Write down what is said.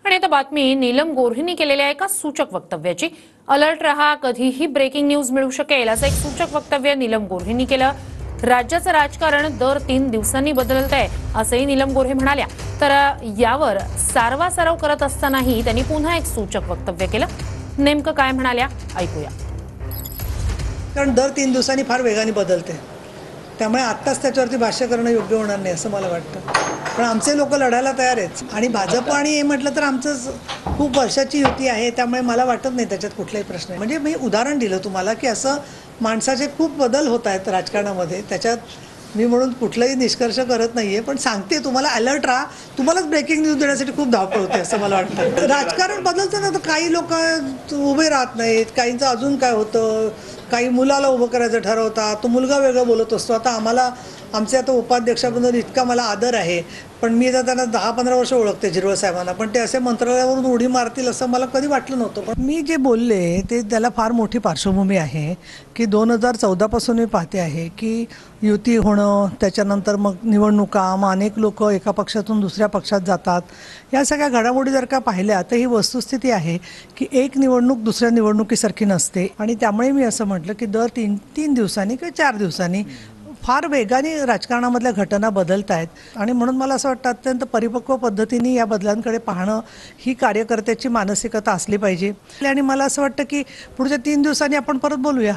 आणि आता बातमी नीलम गोऱ्हेंनी केलेल्या एका सूचक वक्तव्याची। अलर्ट रहा, कधीही ब्रेकिंग न्यूज मिळू शकेल असं एक सूचक वक्तव्य नीलम गोऱ्हेंनी केलं। राज्याचं राजकारण दर 3 दिवसांनी बदलतंय असंही नीलम गोऱ्हे म्हणाल्या। तर यावर सारवासारव करत असतानाही त्यांनी पुन्हा एक सूचक वक्तव्य केलं। नेमकं काय म्हणाल्या ऐकूया। कारण दर 3 दिवसांनी फार वेगाने बदलते, त्यामुळे आत्ताच त्याच्यावरती भाष्य करणं योग्य होणार नाही असं मला वाटतं। पण आमचे लोक लढायला तयार आहेत आणि भाजप आणि हे म्हटलं तर आमचं खूप वर्षाची युती आहे, त्यामुळे मला वाटत नाही त्याच्यात कुठलाही प्रश्न आहे। म्हणजे मी उदाहरण दिलं तुम्हाला की असं माणसाचे खूप बदल होत आहेत राजकारणामध्ये, त्याच्यात मी म्हणून कुठलाही निष्कर्ष करत नाहीये, पण सांगते तुम्हाला अलर्ट राहा। तुम्हालाच ब्रेकिंग न्यूज देण्यासाठी खूप धावपळ होते असं मला वाटतं। राजकारण बदलतं ना, तर काही लोक उभे राहत नाहीत, काहींचं अजून काय होतं, काही मुलाला उभं करायचं ठरवतात, तो मुलगा वेगळं बोलत असतो। आता आम्हाला आमचे आता उपाध्यक्षाबद्दल इतका मला आदर आहे, पण मी तर त्यांना 10-15 वर्ष ओळखते झिरवळ साहेबांना, पण ते असे मंत्रालयावरून उडी मारतील असं मला कधी वाटलं नव्हतं। पण मी जे बोलले ते त्याला फार मोठी पार्श्वभूमी आहे की 2014 पासून मी पाहते आहे की युती होणं, त्याच्यानंतर मग निवडणुका, मग अनेक लोक एका पक्षातून दुसऱ्या पक्षात जातात। या सगळ्या घडामोडी जर का पाहिल्या तर ही वस्तुस्थिती आहे की एक निवडणूक दुसऱ्या निवडणुकीसारखी नसते, आणि त्यामुळे मी असं म्हटलं की दर 3 दिवसांनी किंवा 4 दिवसांनी फार वेगाने राजकारणामधल्या घटना बदलत आहेत, आणि म्हणून मला असं वाटतं अत्यंत परिपक्व पद्धतीने या बदलांकडे पाहणं ही कार्यकर्त्याची मानसिकता असली पाहिजे। आणि मला असं वाटतं की पुढच्या 3 दिवसांनी आपण परत बोलूया।